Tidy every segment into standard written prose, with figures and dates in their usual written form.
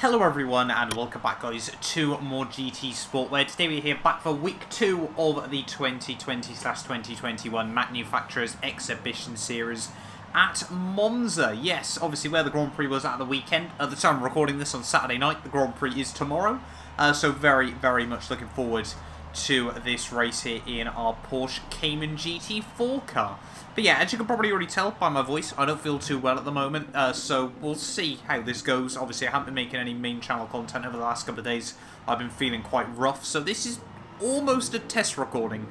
Hello everyone and welcome back guys to more GT Sport, where today we're here back for week 2 of the 2020/2021 Manufacturers Exhibition Series at Monza. Yes, obviously where the Grand Prix was at the weekend. At the time of recording this on Saturday night, the Grand Prix is tomorrow. So very much looking forward to this race here in our Porsche Cayman GT4 car. But yeah, as you can probably already tell by my voice, I don't feel too well at the moment, so we'll see how this goes. Obviously, I haven't been making any main channel content over the last couple of days. I've been feeling quite rough, so this is almost a test recording,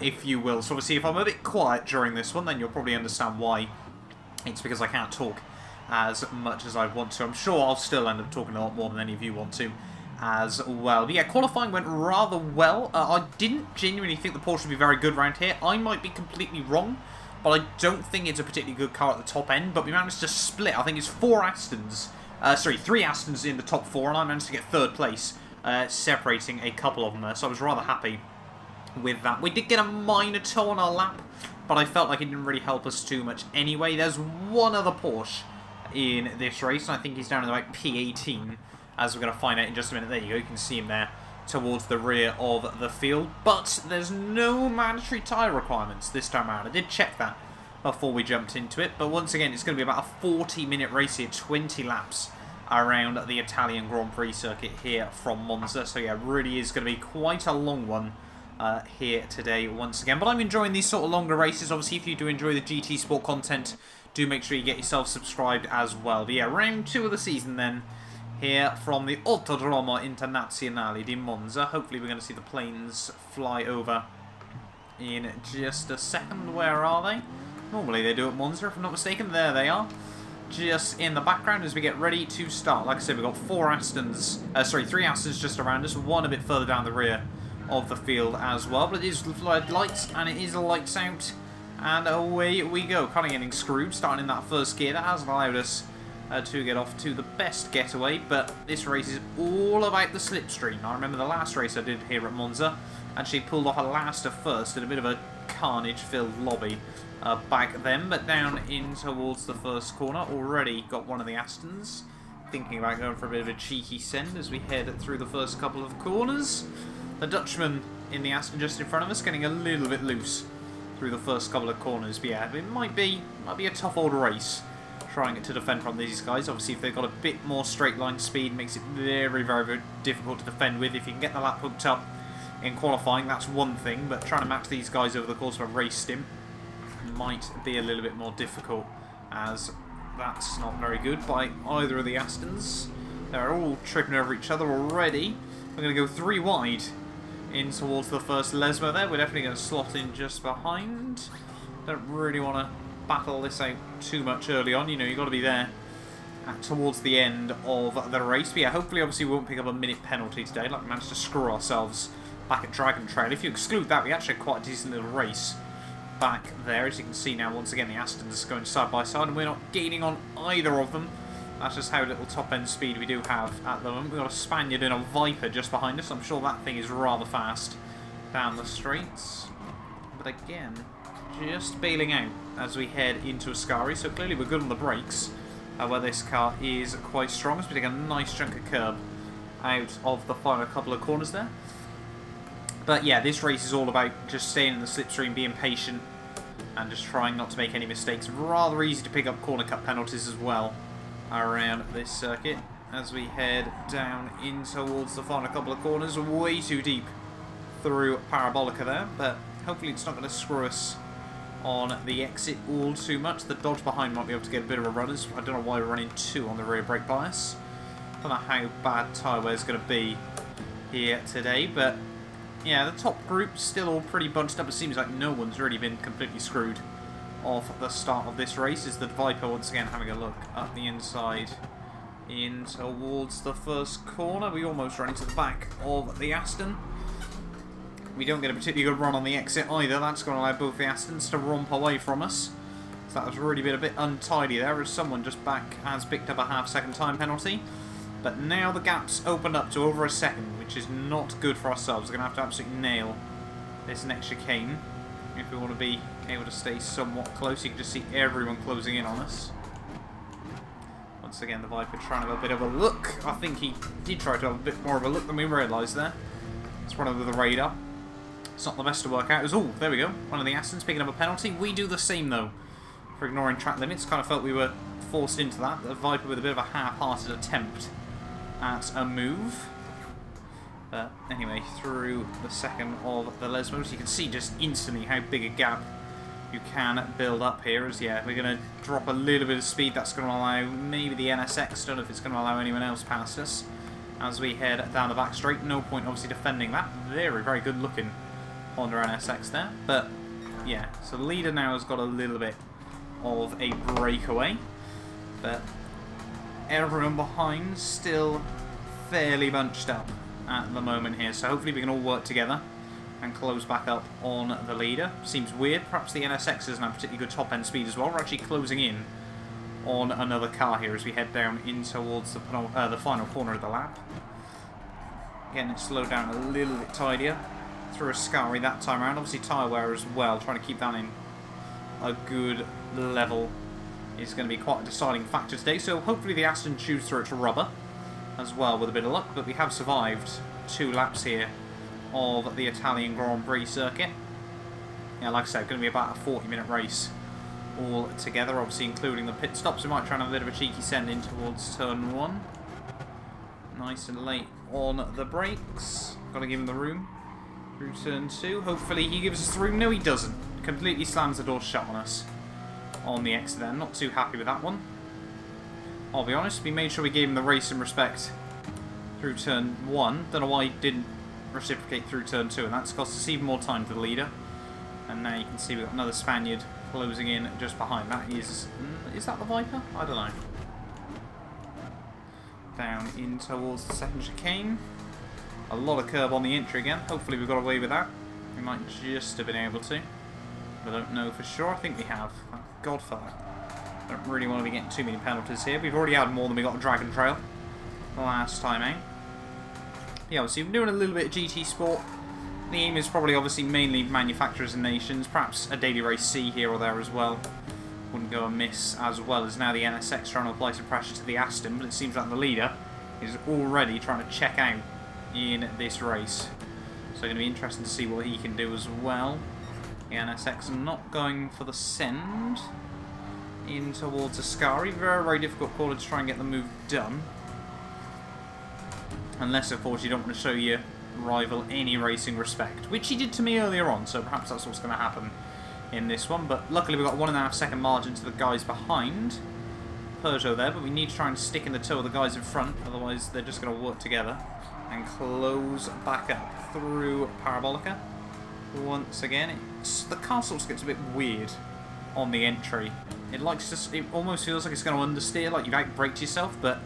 if you will. So obviously, if I'm a bit quiet during this one, then you'll probably understand why. It's because I can't talk as much as I want to. I'm sure I'll still end up talking a lot more than any of you want to as well. But yeah, qualifying went rather well. I didn't genuinely think the Porsche would be very good around here. I might be completely wrong, but I don't think it's a particularly good car at the top end. But we managed to split. I think it's 3 Astons in the top 4, and I managed to get 3rd place, separating a couple of them there. So I was rather happy with that. We did get a minor tow on our lap, but I felt like it didn't really help us too much anyway. There's one other Porsche in this race, and I think he's down in about P18, as we're going to find out in just a minute. There you go, you can see him there towards the rear of the field. But there's no mandatory tyre requirements this time around. I did check that before we jumped into it. But once again, it's going to be about a 40-minute race here, 20 laps around the Italian Grand Prix circuit here from Monza. So yeah, it really is going to be quite a long one here today once again. But I'm enjoying these sort of longer races. Obviously, if you do enjoy the GT Sport content, do make sure you get yourself subscribed as well. But yeah, round 2 of the season then, here from the Autodromo Internazionale di Monza. Hopefully we're going to see the planes fly over in just a second. Where are they? Normally they do at Monza, if I'm not mistaken. There they are, just in the background as we get ready to start. Like I said, we've got 3 Astons just around us, one a bit further down the rear of the field as well. But it is lights, and it is lights out, and away we go. Kind of getting screwed, starting in that first gear. That hasn't allowed us to get off to the best getaway, but this race is all about the slipstream. I remember the last race I did here at Monza, actually pulled off a last to first in a bit of a carnage-filled lobby back then, but down in towards the first corner, already got one of the Astons, thinking about going for a bit of a cheeky send as we head through the first couple of corners. The Dutchman in the Aston just in front of us, getting a little bit loose through the first couple of corners, but yeah, it might be a tough old race trying to defend from these guys. Obviously, if they've got a bit more straight line speed, makes it very difficult to defend with. If you can get the lap hooked up in qualifying, that's one thing, but trying to match these guys over the course of a race stint might be a little bit more difficult, as that's not very good by either of the Astons. They're all tripping over each other already. We're going to go 3 wide in towards the first Lesmo there. We're definitely going to slot in just behind. Don't really want to battle this out too much early on. You know, you've got to be there towards the end of the race. But yeah, hopefully, obviously, we won't pick up a minute penalty today. Like, we managed to screw ourselves back at Dragon Trail. If you exclude that, we actually had quite a decent little race back there. As you can see now, once again, the Astons going side by side, and we're not gaining on either of them. That's just how little top-end speed we do have at the moment. We've got a Spaniard and a Viper just behind us. I'm sure that thing is rather fast down the straights. But again, just bailing out as we head into Ascari, so clearly we're good on the brakes, where this car is quite strong, as we take a nice chunk of curb out of the final couple of corners there. But yeah, this race is all about just staying in the slipstream, being patient, and just trying not to make any mistakes. Rather easy to pick up corner cut penalties as well around this circuit, as we head down in towards the final couple of corners. Way too deep through Parabolica there, but hopefully it's not going to screw us on the exit all too much. The Dodge behind might be able to get a bit of a run. I don't know why we're running 2 on the rear brake bias. I don't know how bad tyre wear is going to be here today, but yeah, the top group's still all pretty bunched up. It seems like no one's really been completely screwed off the start of this race. Is the Viper once again having a look up the inside in towards the first corner. We almost run into the back of the Aston. We don't get a particularly good run on the exit either. That's going to allow both the Astons to romp away from us. So that has really been a bit untidy there, as someone just back has picked up a half-second time penalty. But now the gap's opened up to over a second, which is not good for ourselves. We're going to have to absolutely nail this next chicane if we want to be able to stay somewhat close. You can just see everyone closing in on us. Once again, the Viper trying to have a bit of a look. I think he did try to have a bit more of a look than we realised there. It's one over the radar. It's not the best to work out. It was, oh, there we go. One of the Astons picking up a penalty. We do the same, though, for ignoring track limits. Kind of felt we were forced into that. The Viper with a bit of a half-hearted attempt at a move. But anyway, through the second of the Lemans, you can see just instantly how big a gap you can build up here. As yeah, we're going to drop a little bit of speed. That's going to allow maybe the NSX. Don't know if it's going to allow anyone else past us as we head down the back straight. No point obviously defending that. Very, very good looking Honda NSX there. But yeah, so the leader now has got a little bit of a breakaway. But everyone behind still fairly bunched up at the moment here. So hopefully we can all work together and close back up on the leader. Seems weird. Perhaps the NSX isn't a particularly good top-end speed as well. We're actually closing in on another car here as we head down in towards the final corner of the lap. Again, it's slowed down a little bit tidier. Through a Scari that time around. Obviously tyre wear as well. Trying to keep that in a good level is going to be quite a deciding factor today. So hopefully the Aston chews through its rubber as well with a bit of luck. But we have survived 2 laps here of the Italian Grand Prix circuit. Yeah, like I said, going to be about a 40-minute race all together, obviously including the pit stops. We might try and have a bit of a cheeky send in towards turn 1. Nice and late on the brakes. Got to give him the room. Through turn 2. Hopefully he gives us the room. No, he doesn't. Completely slams the door shut on us on the exit there. Not too happy with that one. I'll be honest, we made sure we gave him the race in respect through turn 1. Don't know why he didn't reciprocate through turn 2, and that's cost us even more time for the leader. And now you can see we've got another Spaniard closing in just behind. That is that the Viper? I don't know. Down in towards the second chicane. A lot of curb on the entry again. Hopefully we've got away with that. We might just have been able to. I don't know for sure. I think we have. Thank God for that. Don't really want to be getting too many penalties here. We've already had more than we got on Dragon Trail last time out. Yeah, obviously we're doing a little bit of GT Sport. The aim is probably obviously mainly manufacturers and nations. Perhaps a daily race C here or there as well. Wouldn't go amiss, as well as now the NSX trying to apply some pressure to the Aston. But it seems like the leader is already trying to check out in this race. So going to be interesting to see what he can do as well. The NSX not going for the send in towards Ascari. Very, very difficult corner to try and get the move done. Unless, of course, you don't want to show your rival any racing respect, which he did to me earlier on, so perhaps that's what's going to happen in this one. But luckily we've got 1.5 second margin to the guys behind Peugeot there, but we need to try and stick in the toe of the guys in front, otherwise they're just going to work together and close back up through Parabolica. Once again, the car sort of gets a bit weird on the entry. It almost feels like it's going to understeer, like you've out-braked yourself, but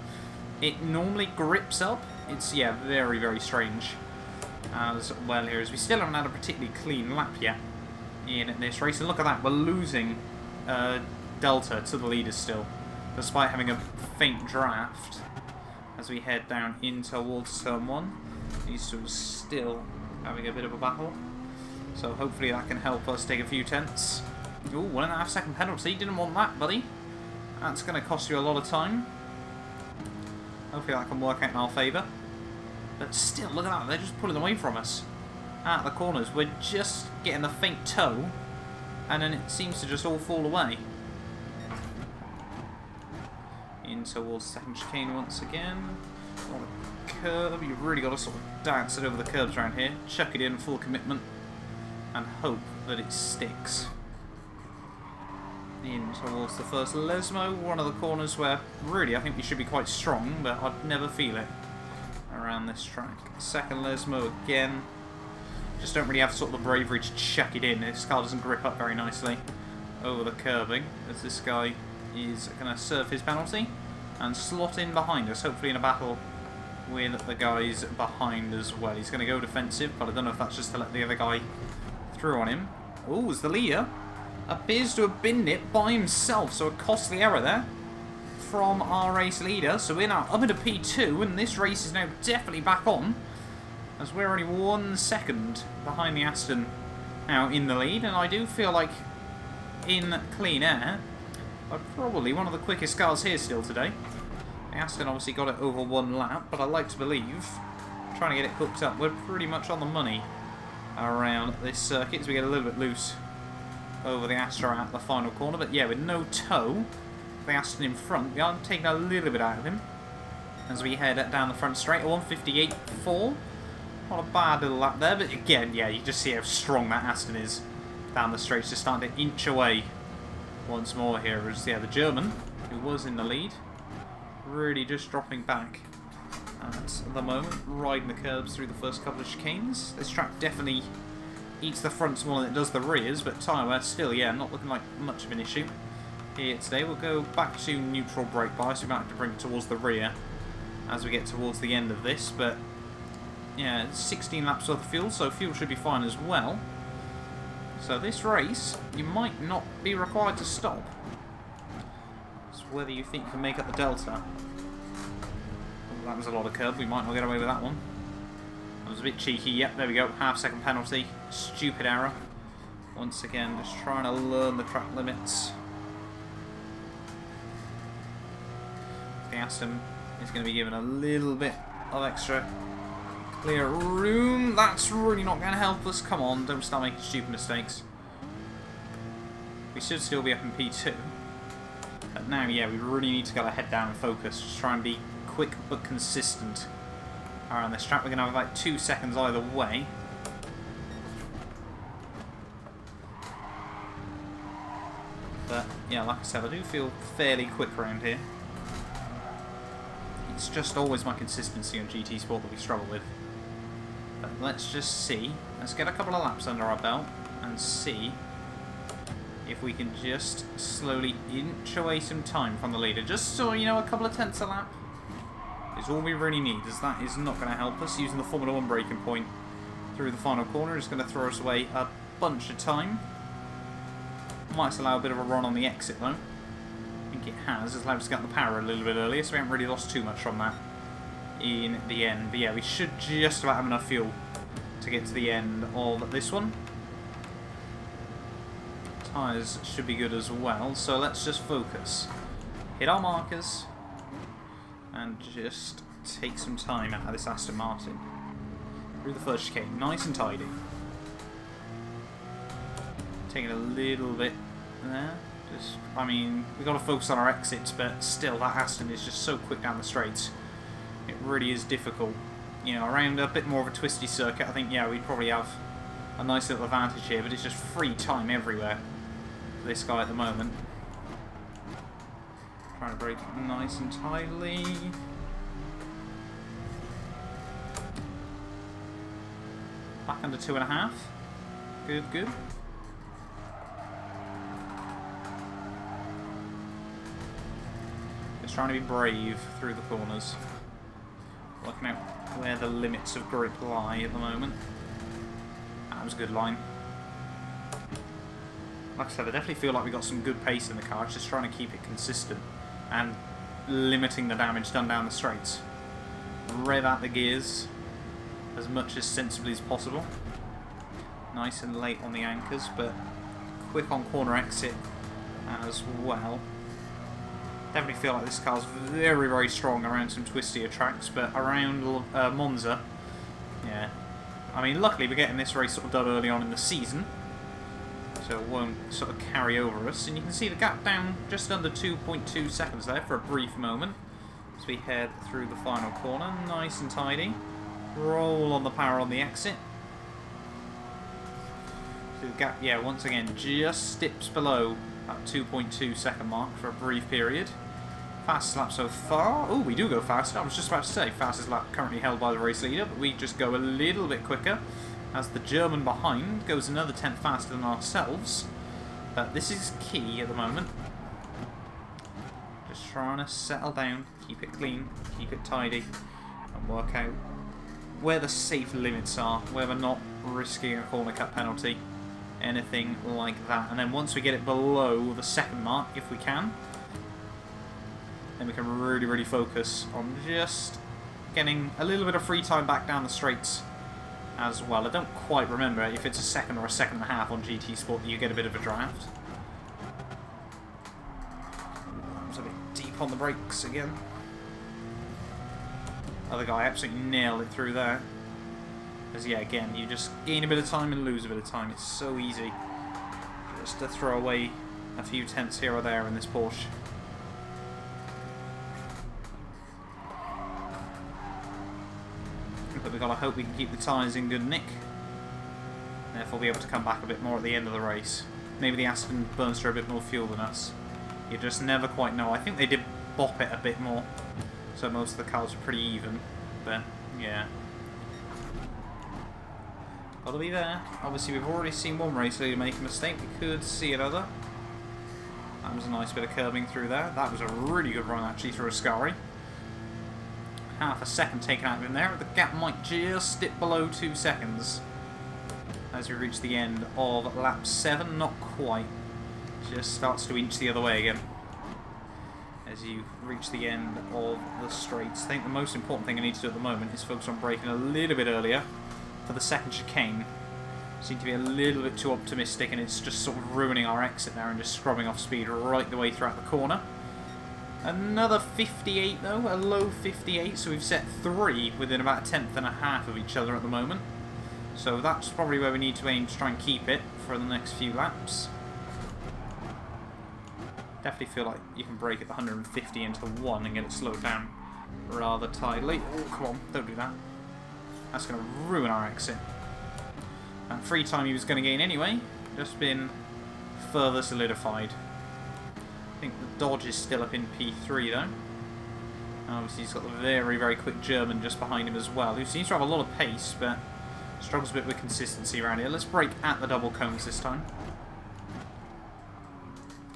it normally grips up. It's, yeah, very, very strange as well here, as we still haven't had a particularly clean lap yet in this race. And look at that, we're losing Delta to the leaders still, despite having a faint draft as we head down in towards turn 1. These two are still having a bit of a battle, so hopefully that can help us take a few tenths. Ooh, 1.5 second penalty, didn't want that, buddy. That's going to cost you a lot of time. Hopefully that can work out in our favour. But still, look at that, they're just pulling away from us at the corners. We're just getting the faint toe, and then it seems to just all fall away. In towards second chicane once again. On a curb, you've really got to sort of dance it over the curbs around here. Chuck it in, full commitment, and hope that it sticks. In towards the first Lesmo, one of the corners where really I think we should be quite strong, but I'd never feel it around this track. Second Lesmo again. Just don't really have sort of the bravery to chuck it in. This car doesn't grip up very nicely over the curbing, as this guy is going to serve his penalty and slot in behind us, hopefully in a battle with the guys behind as well. He's going to go defensive, but I don't know if that's just to let the other guy through on him. Oh, as the leader appears to have binned it by himself, so a costly error there from our race leader. So we're now up into P2, and this race is now definitely back on, as we're only 1 second behind the Aston now in the lead. And I do feel like in clean air, I'm probably one of the quickest cars here still today. Aston obviously got it over 1 lap, but I like to believe, trying to get it hooked up, we're pretty much on the money around this circuit as we get a little bit loose over the Astra at the final corner. But yeah, with no toe, the Aston in front, we are taking a little bit out of him as we head down the front straight. A 158.4. Not a bad little lap there, but again, yeah, you just see how strong that Aston is down the straight. Just starting to inch away once more here as, yeah, the German, who was in the lead, really just dropping back at the moment, riding the curbs through the first couple of chicanes. This track definitely eats the fronts more than it does the rears, but tyre wear still, yeah, not looking like much of an issue here today. We'll go back to neutral brake bias. We might have to bring it towards the rear as we get towards the end of this, but yeah, it's 16 laps worth of fuel, so fuel should be fine as well. So this race, you might not be required to stop. It's whether you think you can make up the delta. Oh, that was a lot of curb. We might not get away with that one. That was a bit cheeky. Yep, there we go. Half-second penalty. Stupid error. Once again, just trying to learn the track limits. The Aston is going to be given a little bit of extra clear room. That's really not going to help us. Come on, don't start making stupid mistakes. We should still be up in P2. But now, yeah, we really need to get our head down and focus. Just try and be quick but consistent around this track. We're going to have like 2 seconds either way. But, yeah, like I said, I do feel fairly quick around here. It's just always my consistency on GT Sport that we struggle with. But let's just see. Let's get a couple of laps under our belt and see if we can just slowly inch away some time from the leader. Just so, you know, a couple of tenths a lap is all we really need, as that is not going to help us. Using the Formula 1 braking point through the final corner is going to throw us away a bunch of time. Might allow a bit of a run on the exit though. I think it has. It's allowed us to get the power a little bit earlier, so we haven't really lost too much from that in the end. But yeah, we should just about have enough fuel to get to the end of this one. Tyres should be good as well, so let's just focus. Hit our markers and just take some time out of this Aston Martin. Through the first chicane, nice and tidy. Taking a little bit there. Just, I mean, we've got to focus on our exits, but still, that Aston is just so quick down the straights. It really is difficult. You know, around a bit more of a twisty circuit, I think, yeah, we'd probably have a nice little advantage here, but it's just free time everywhere for this guy at the moment. Trying to brake nice and tidily. Back under 2.5. Good, good. Just trying to be brave through the corners. Working out where the limits of grip lie at the moment. That was a good line. Like I said, I definitely feel like we got some good pace in the car. It's just trying to keep it consistent and limiting the damage done down the straights. Rev out the gears as much as sensibly as possible. Nice and late on the anchors, but quick on corner exit as well. Definitely feel like this car's very, very strong around some twistier tracks, but around Monza, yeah. I mean, luckily we're getting this race sort of done early on in the season, so it won't sort of carry over us. And you can see the gap down just under 2.2 seconds there for a brief moment as we head through the final corner. Nice and tidy. Roll on the power on the exit. So the gap, yeah, once again, just dips below that 2.2 second mark for a brief period. Fastest lap so far. Oh, we do go faster. I was just about to say fastest lap currently held by the race leader, but we just go a little bit quicker as the German behind goes another 10th faster than ourselves. But this is key at the moment. Just trying to settle down, keep it clean, keep it tidy, and work out where the safe limits are, where we're not risking a corner cut penalty. Anything like that. And then once we get it below the second mark, if we can, then we can really, really focus on just getting a little bit of free time back down the straights as well. I don't quite remember if it's a second or a second and a half on GT Sport that you get a bit of a draft. I was a bit deep on the brakes again. Other guy absolutely nailed it through there. Because, yeah, again, you just gain a bit of time and lose a bit of time. It's so easy just to throw away a few tenths here or there in this Porsche. But we've got to hope we can keep the tyres in good nick. Therefore be able to come back a bit more at the end of the race. Maybe the Aston burns through a bit more fuel than us. You just never quite know. I think they did bop it a bit more. So most of the cars are pretty even. But, yeah. Got to be there. Obviously, we've already seen one race leader make a mistake. We could see another. That was a nice bit of curbing through there. That was a really good run, actually, through Ascari. Half a second taken out of him there. The gap might just dip below 2 seconds as we reach the end of lap 7. Not quite. Just starts to inch the other way again as you reach the end of the straights. I think the most important thing I need to do at the moment is focus on braking a little bit earlier for the second chicane. Seem to be a little bit too optimistic, and it's just sort of ruining our exit now and just scrubbing off speed right the way throughout the corner. Another 58 though, a low 58, so we've set 3 within about a tenth and a half of each other at the moment. So that's probably where we need to aim to try and keep it for the next few laps. Definitely feel like you can brake at the 150 into the 1 and get it slowed down rather tidily. Oh, come on, don't do that. That's going to ruin our exit. And free time he was going to gain anyway, just been further solidified. I think the Dodge is still up in P3 though. And obviously he's got the very, very quick German just behind him as well, who seems to have a lot of pace, but struggles a bit with consistency around here. Let's brake at the double cones this time.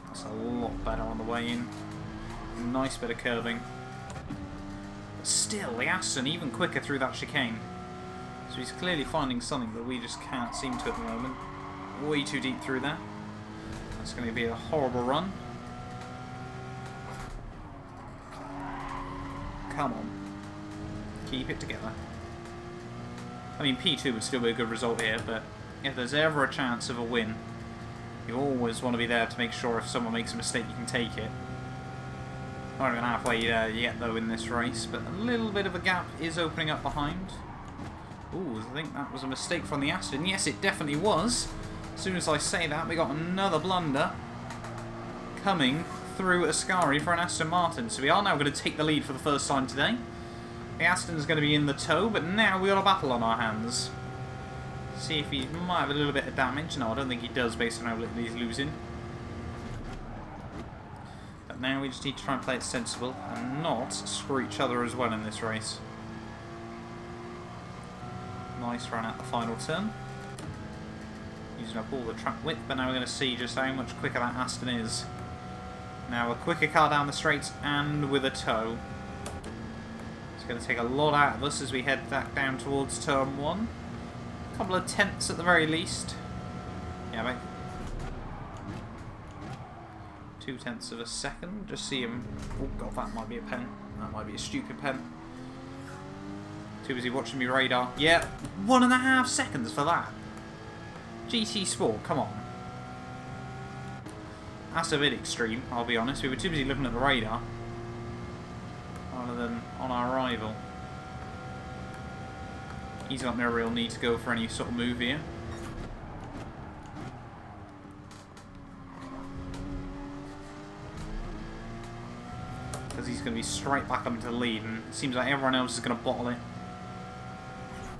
That's a lot better on the way in. Nice bit of curving. But still, the Aston even quicker through that chicane. So he's clearly finding something that we just can't seem to at the moment. Way too deep through there. That's going to be a horrible run. Come on. Keep it together. I mean, P2 would still be a good result here, but if there's ever a chance of a win, you always want to be there to make sure if someone makes a mistake, you can take it. Not even halfway there yet, though, in this race, but a little bit of a gap is opening up behind. Ooh, I think that was a mistake from the Aston. Yes, it definitely was. As soon as I say that, we got another blunder coming through Ascari for an Aston Martin. So we are now going to take the lead for the first time today. The Aston's going to be in the tow, but now we've got a battle on our hands. See if he might have a little bit of damage. No, I don't think he does based on how little he's losing. But now we just need to try and play it sensible and not screw each other as well in this race. Nice run at the final turn. Using up all the track width, but now we're going to see just how much quicker that Aston is. Now a quicker car down the straights and with a tow. It's going to take a lot out of us as we head back down towards turn 1. A couple of tenths at the very least. Yeah, mate. 2 tenths of a second. Just see him. Oh god, that might be a pen. That might be a stupid pen. Too busy watching me radar. Yeah, 1.5 seconds for that. GT Sport, come on. That's a bit extreme, I'll be honest. We were too busy looking at the radar rather than on our rival. He's got no real need to go for any sort of move here. Because he's going to be straight back up into the lead, and it seems like everyone else is going to bottle it.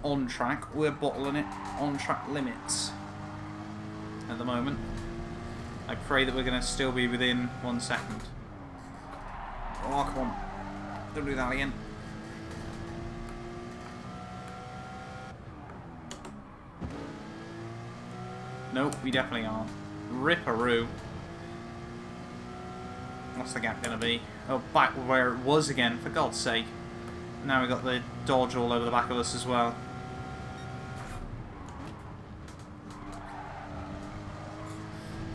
On track, we're bottling it on track limits at the moment. I pray that we're going to still be within 1 second. Oh, come on. Don't do that again. Nope, we definitely aren't. Ripperoo. What's the gap going to be? Oh, back where it was again, for God's sake. Now we've got the Dodge all over the back of us as well.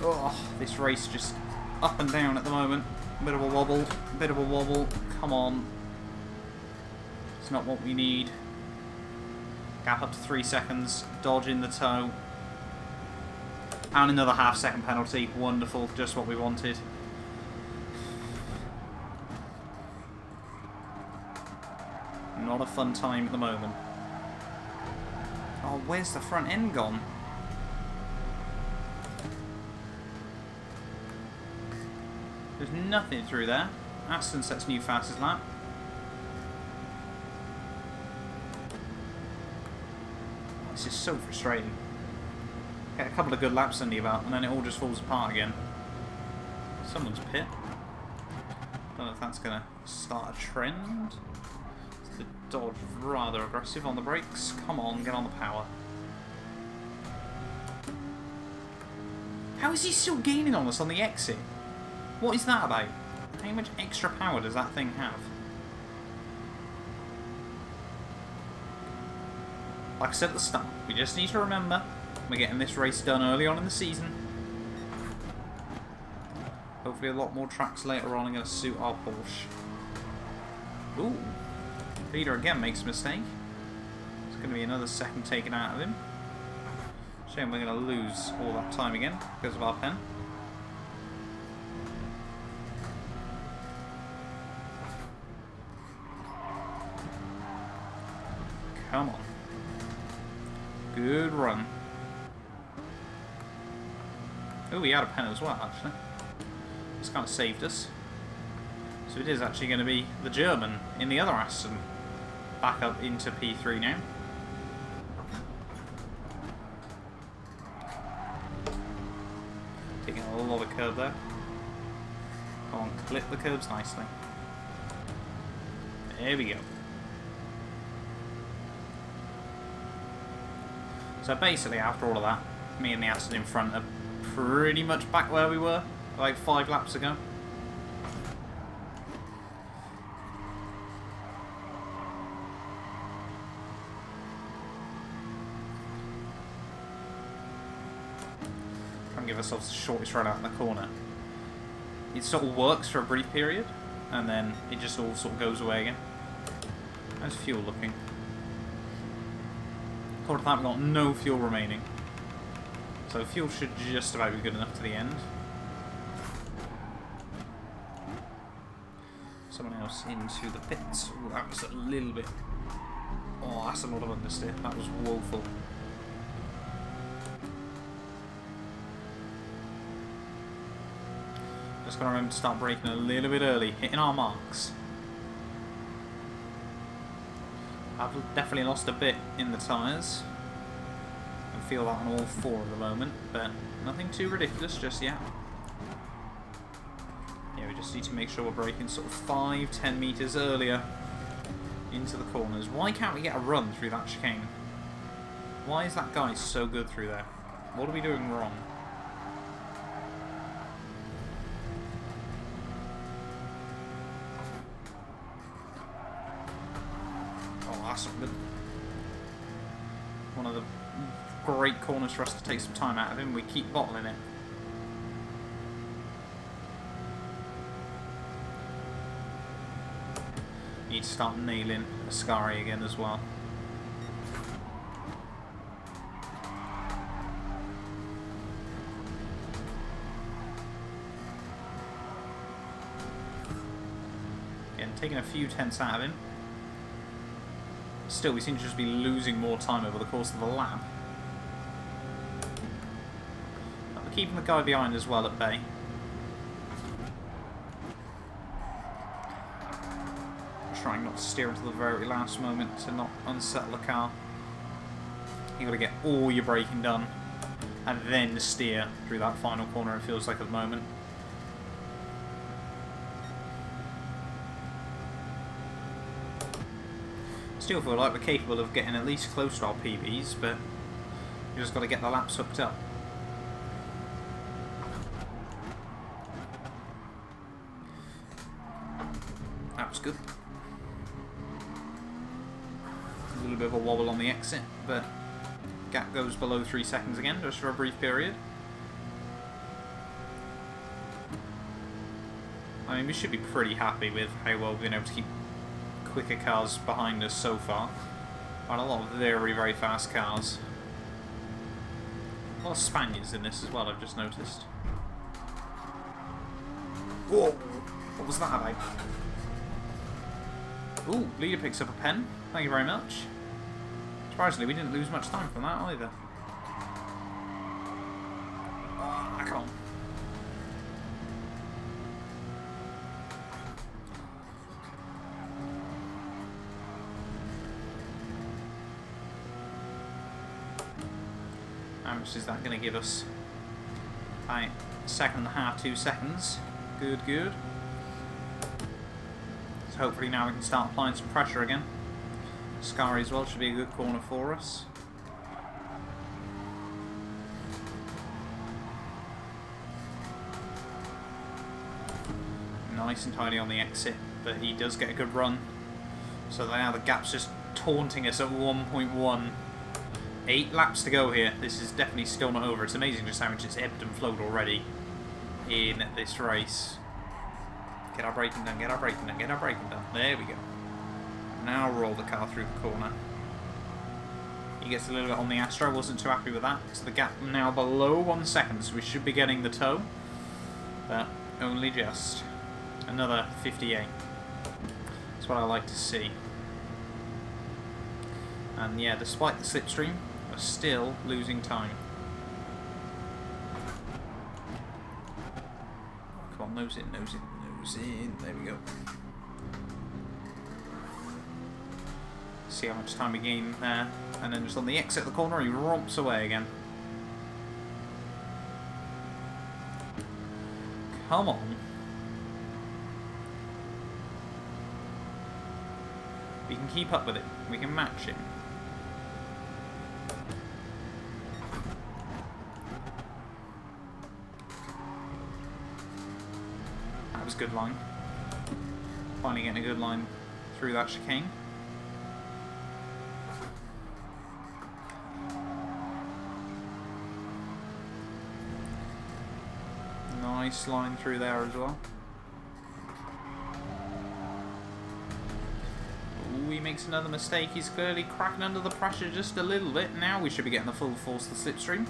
Oh, this race just up and down at the moment. Bit of a wobble, bit of a wobble. Come on. It's not what we need. Gap up to 3 seconds. Dodge in the tow. And another half-second penalty. Wonderful, just what we wanted. Not not a fun time at the moment. Oh, where's the front end gone? There's nothing through there. Aston sets new fastest lap. This is so frustrating. Get a couple of good laps under your belt and then it all just falls apart again. Someone's pit. Don't know if that's going to start a trend. The Dodge rather aggressive on the brakes. Come on, get on the power. How is he still gaining on us on the exit? What is that about? How much extra power does that thing have? Like I said at the start, we just need to remember we're getting this race done early on in the season. Hopefully a lot more tracks later on are going to suit our Porsche. Ooh. Peter again makes a mistake. It's going to be another second taken out of him. Shame we're going to lose all that time again because of our pen. Come on. Good run. Oh, we had a pen as well, actually. It's kind of saved us. So it is actually going to be the German in the other Aston back up into P3 now. Taking a lot of curb there. Come on, clip the curbs nicely. There we go. So basically, after all of that, me and the Aston in front are pretty much back where we were, like 5 laps ago. Try and give ourselves the shortest run out in the corner. It sort of works for a brief period, and then it just all sort of goes away again. How's fuel looking? According to that, we've got no fuel remaining. So fuel should just about be good enough to the end. Someone else into the pits. Ooh, that was a little bit... Oh, that's a lot of understeer. That was woeful. Just got to remember to start braking a little bit early, hitting our marks. I've definitely lost a bit in the tyres. I feel that on all 4 at the moment, but nothing too ridiculous just yet. Yeah, we just need to make sure we're braking sort of 5-10 metres earlier into the corners. Why can't we get a run through that chicane? Why is that guy so good through there? What are we doing wrong? One of the great corners for us to take some time out of him. We keep bottling it. Need to start nailing Ascari again as well. Again, taking a few tenths out of him. Still, we seem to just be losing more time over the course of the lap. But we're keeping the guy behind as well at bay. Trying not to steer until the very last moment to not unsettle the car. You've got to get all your braking done and then steer through that final corner, it feels like at the moment. Still feel like we're capable of getting at least close to our PBs, but you just got to get the laps hooked up. That was good. A little bit of a wobble on the exit, but gap goes below 3 seconds again, just for a brief period. I mean, we should be pretty happy with how well we've been able to keep quicker cars behind us so far. And a lot of very, very fast cars. A lot of Spaniards in this as well, I've just noticed. Whoa! What was that about? Ooh, leader picks up a pen. Thank you very much. Surprisingly, we didn't lose much time from that either. Oh, come on. How much is that going to give us? Right, second and a half, 2 seconds. Good, good. So hopefully now we can start applying some pressure again. Scary as well, should be a good corner for us. Nice and tidy on the exit, but he does get a good run. So now the gap's just taunting us at 1.1. 8 laps to go here. This is definitely still not over. It's amazing just how much it's ebbed and flowed already in this race. Get our braking done, get our braking done, get our braking done. There we go. Now roll the car through the corner. He gets a little bit on the Astro. Wasn't too happy with that. So the gap now below 1 second. So we should be getting the tow. But only just. Another 58. That's what I like to see. And yeah, despite the slipstream, we're still losing time. Come on, nose in, nose in, nose in. There we go. See how much time we gain there. And then just on the exit of the corner, he romps away again. Come on. We can keep up with it. We can match him. That was a good line. Finally getting a good line through that chicane. Nice line through there as well. Ooh, he makes another mistake. He's clearly cracking under the pressure just a little bit. Now we should be getting the full force of the slipstream.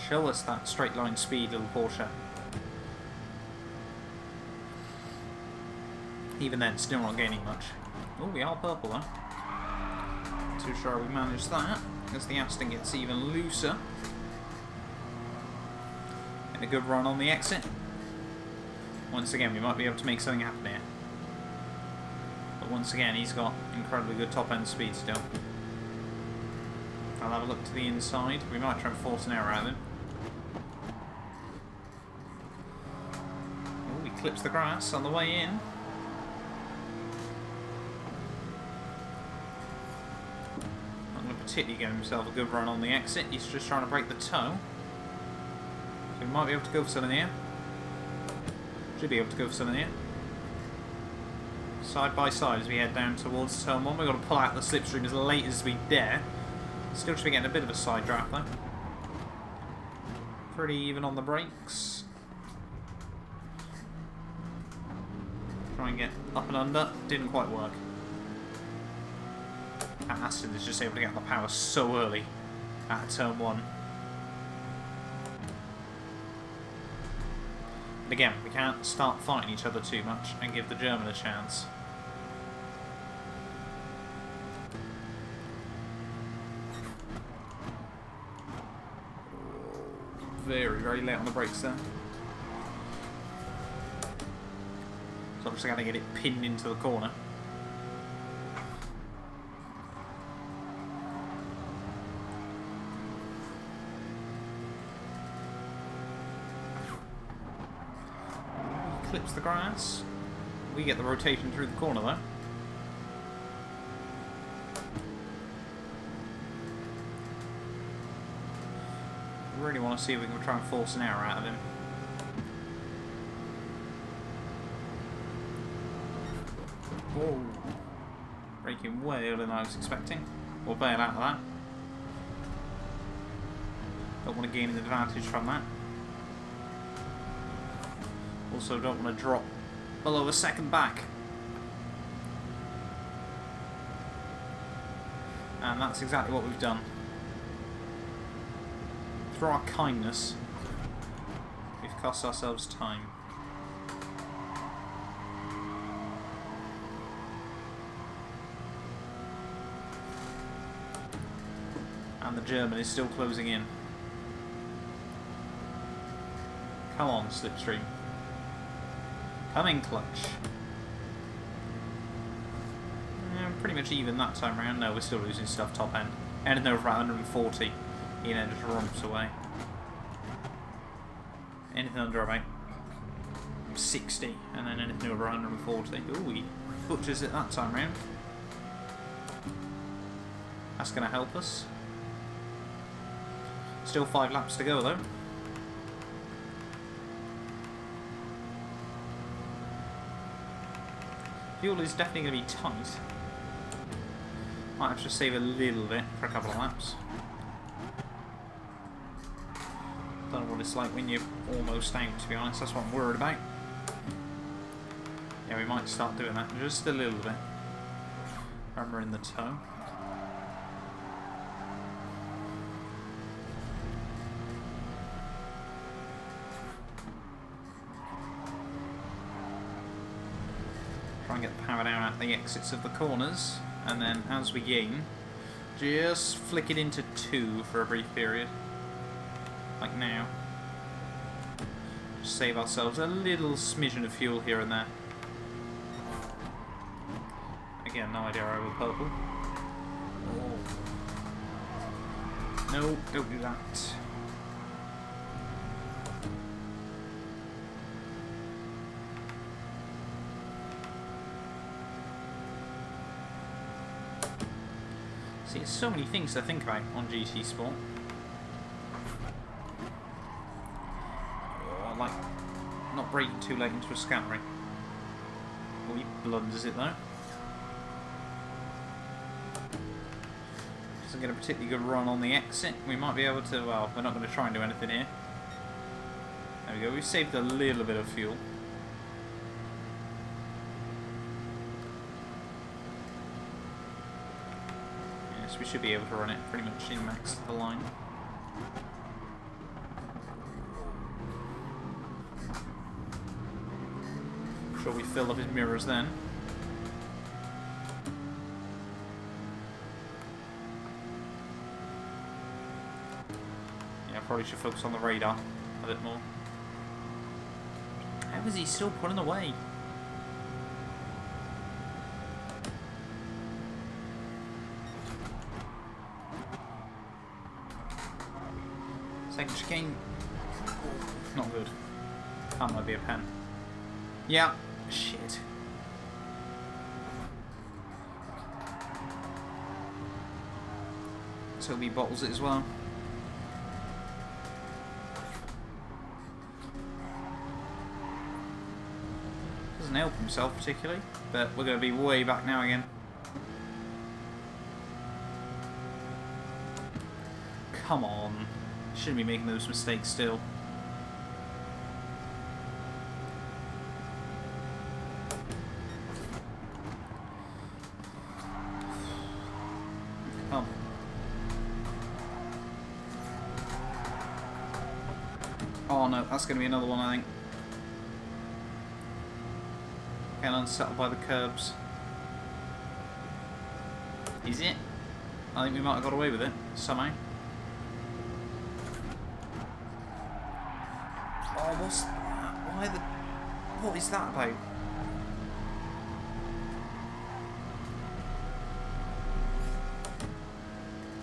Show us that straight line speed, little Porsche. Even then, still not gaining much. Oh, we are purple though. Not too sure we managed that, as the Aston gets even looser. And a good run on the exit. Once again, we might be able to make something happen here. But once again, he's got incredibly good top end speed still. I'll have a look to the inside. We might try and force an error out of him. Oh, he clips the grass on the way in. Particularly getting himself a good run on the exit. He's just trying to break the toe. So we might be able to go for something here. Should be able to go for something here. Side by side as we head down towards turn 1. We've got to pull out the slipstream as late as we dare. Still should be getting a bit of a side draft though. Pretty even on the brakes. Try and get up and under. Didn't quite work. Aston is just able to get the power so early at turn 1. And again, we can't start fighting each other too much and give the German a chance. Very, very late on the brakes there. So I'm just going to get it pinned into the corner. Clips the grass. We get the rotation through the corner though. Really want to see if we can try and force an error out of him. Whoa. Braking way earlier than I was expecting. We'll bail out of that. Don't want to gain an advantage from that. Also don't want to drop below a second back. And that's exactly what we've done. Through our kindness, we've cost ourselves time. And the German is still closing in. Come on, Slipstream. Come in, clutch. Yeah, pretty much even that time round. No, we're still losing stuff top end. Anything over about 140, you know, just romps away. Anything under about 60, and then anything over 140. Ooh, he butchers it that time round. That's going to help us. Still 5 laps to go though. Fuel is definitely going to be tight. Might have to save a little bit for a couple of laps. Don't know what it's like when you're almost out, to be honest. That's what I'm worried about. Yeah, we might start doing that just a little bit. Remember in the toe. Try and get the power down at the exits of the corners, and then as we gain, just flick it into 2 for a brief period. Like now. Just save ourselves a little smidgen of fuel here and there. Again, no idea why we're purple. Oh. No, don't do that. See, there's so many things to think about on GT Sport. Oh, I like not braking too late into a scannery. Oh, he blunders it though. Doesn't get a particularly good run on the exit. We might be able to, well, we're not going to try and do anything here. There we go, we've saved a little bit of fuel. We should be able to run it pretty much in max to the line. I'm sure we fill up his mirrors then. Yeah, probably should focus on the radar a bit more. How is he still pulling away? Second chicane. Not good. That might be a pen. Yeah. Shit. So he bottles it as well. Doesn't help himself particularly, but we're going to be way back now again. Come on. Shouldn't be making those mistakes still. Oh. Oh no, that's going to be another one, I think. Getting unsettled by the curbs. Is it? I think we might have got away with it somehow. Oh, what's that? Why the... What is that about?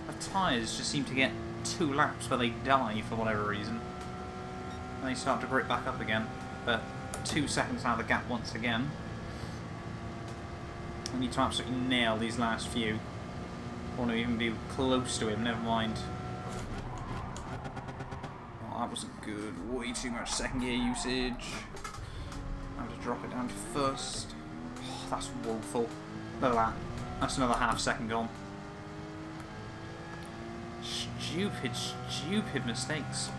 The tyres just seem to get 2 laps where they die for whatever reason. And they start to grip back up again. But 2 seconds out of the gap once again. I need to absolutely nail these last few. I want to even be close to him, never mind. That wasn't good. Way too much second gear usage. I have to drop it down to first. Oh, that's woeful. Look at that. That's another half second gone. Stupid, stupid mistakes.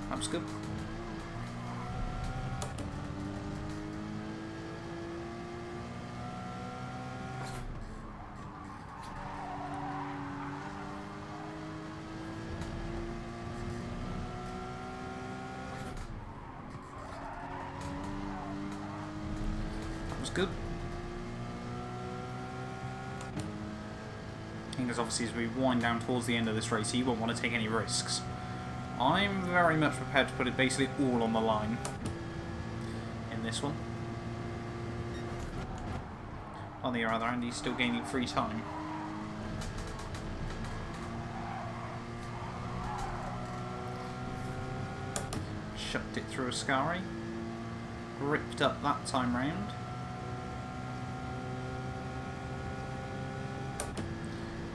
That's good. good. Because obviously as we wind down towards the end of this race, you won't want to take any risks. I'm very much prepared to put it basically all on the line in this one. On the other hand, he's still gaining free time. Chucked it through a Ascari. Gripped up that time round.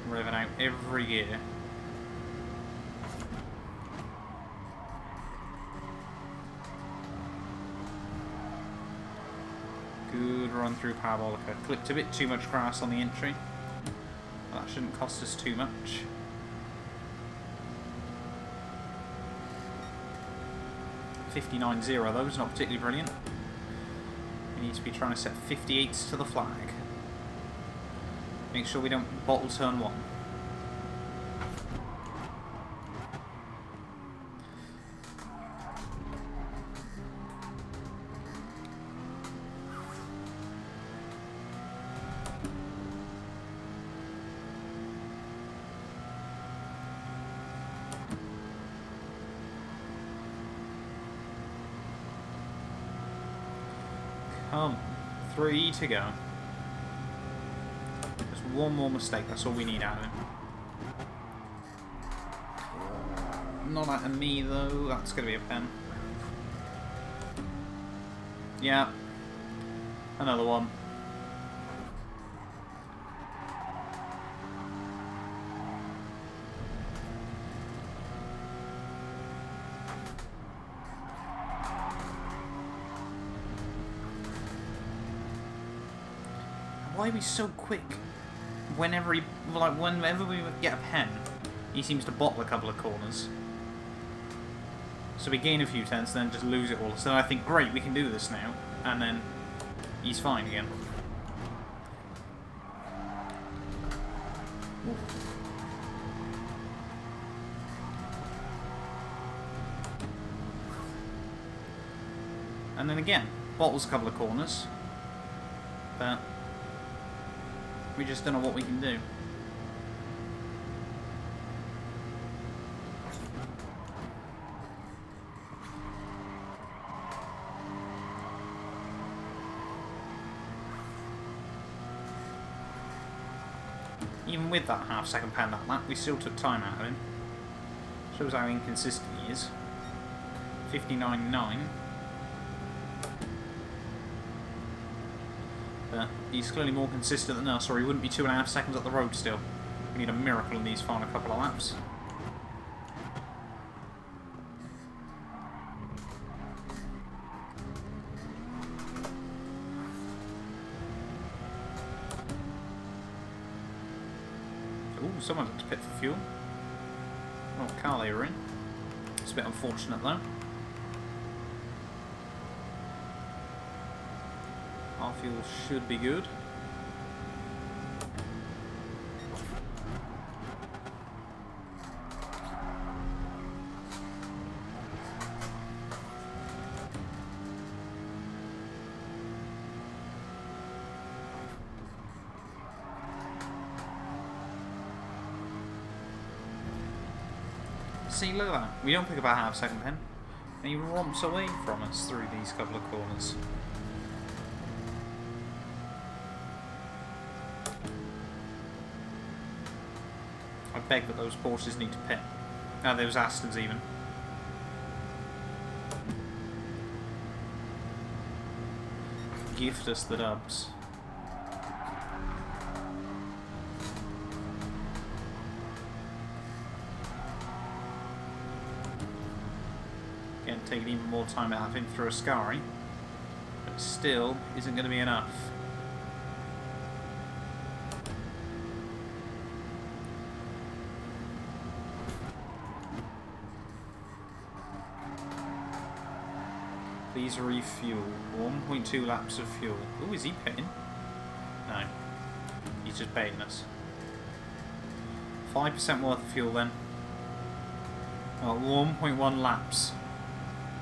Revving out every gear. Good run through Parabolica. Clipped a bit too much grass on the entry. That shouldn't cost us too much. .59.0 though is not particularly brilliant. We need to be trying to set 58s to the flag. Make sure we don't bottle turn 1. Come, 3 to go. Just one more mistake, that's all we need out of him. Not out of me though, that's going to be a pen. Yeah, another one. Why are we so quick? Whenever we get a pen, he seems to bottle a couple of corners. So we gain a few tenths, then just lose it all. So I think, great, we can do this now, and then he's fine again. And then again, bottles a couple of corners, but we just don't know what we can do. Even with that half-second pen that lap, we still took time out of him. Shows how inconsistent he is. 59.9. But he's clearly more consistent than us, or he wouldn't be 2.5 seconds up the road still. We need a miracle in these final couple of laps. Ooh, someone had to pit for fuel. I don't know what car they were in. It's a bit unfortunate though. Our fuel should be good. See, look at that. We don't pick up a half-second pen, and he romps away from us through these couple of corners. I beg that those Porsches need to pit. Ah, those Astons even. Gift us the dubs. Again, taking even more time out of him through a Ascari, but it still isn't going to be enough. Please refuel. 1.2 laps of fuel. Ooh, is he pitting? No. He's just baiting us. 5% worth of fuel then. Oh, 1.1 laps.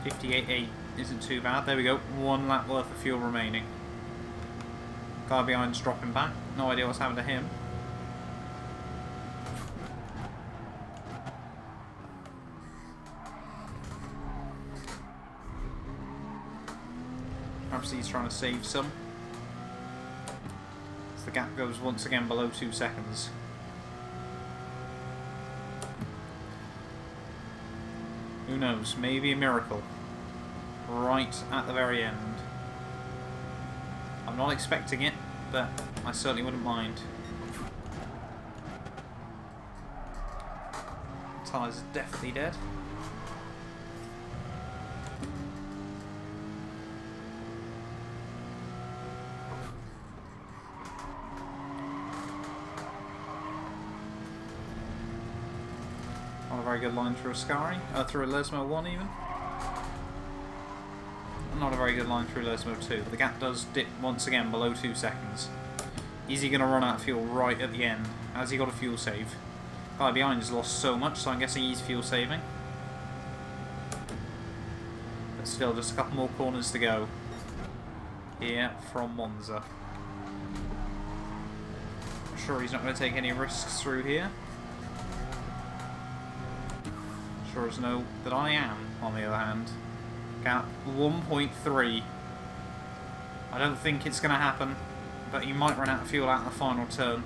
58.8 isn't too bad. There we go. 1 lap worth of fuel remaining. Guy behind's dropping back. No idea what's happened to him. Perhaps he's trying to save some. As the gap goes once again below 2 seconds. Who knows? Maybe a miracle. Right at the very end. I'm not expecting it, but I certainly wouldn't mind. Tyres are definitely dead. Not a very good line through Ascari, through a Lesmo 1 even. Not a very good line through Lesmo 2, but the gap does dip once again below 2 seconds. Is he going to run out of fuel right at the end? Has he got a fuel save? Guy behind has lost so much, so I'm guessing he's fuel saving. But still, just a couple more corners to go. Here from Monza. I'm sure he's not going to take any risks through here. Sure as no that I am, on the other hand. Gap 1.3. I don't think it's going to happen, but he might run out of fuel at the final turn.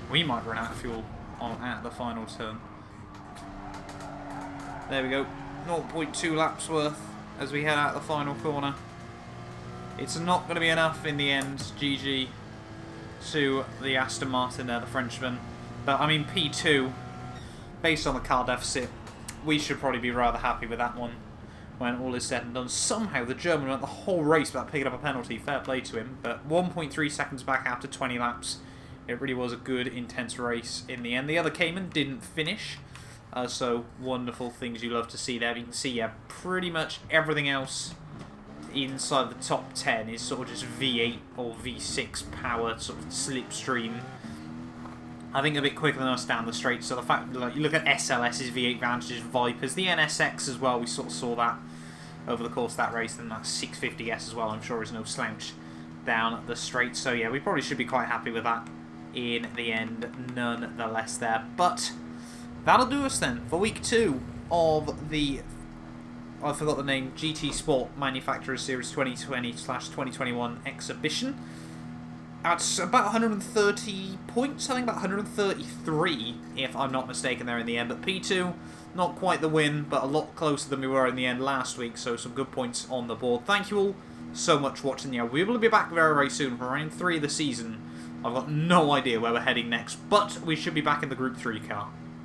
We might run out of fuel at the final turn. There we go. 0.2 laps worth as we head out the final corner. It's not going to be enough in the end. GG to the Aston Martin there, the Frenchman. But, I mean, P2, based on the car deficit, we should probably be rather happy with that one when all is said and done. Somehow the German went the whole race without picking up a penalty. Fair play to him. But 1.3 seconds back after 20 laps. It really was a good, intense race in the end. The other Cayman didn't finish. So wonderful things you love to see there. You can see, yeah, pretty much everything else inside the top 10 is sort of just V8 or V6 power, sort of slipstream. I think a bit quicker than us down the straight. So the fact that, like, you look at SLS's V8 Vantages, Vipers, the NSX as well, we sort of saw that over the course of that race, and that 650S as well, I'm sure is no slouch down the straight. So yeah, we probably should be quite happy with that in the end, nonetheless there. But that'll do us then for week 2 of the, I forgot the name, GT Sport Manufacturers Series 2020/2021 exhibition. At about 130 points, I think about 133, if I'm not mistaken there in the end. But P2, not quite the win, but a lot closer than we were in the end last week, so some good points on the board. Thank you all so much for watching. Yeah, we will be back very, very soon for round 3 of the season. I've got no idea where we're heading next, but we should be back in the Group 3 car.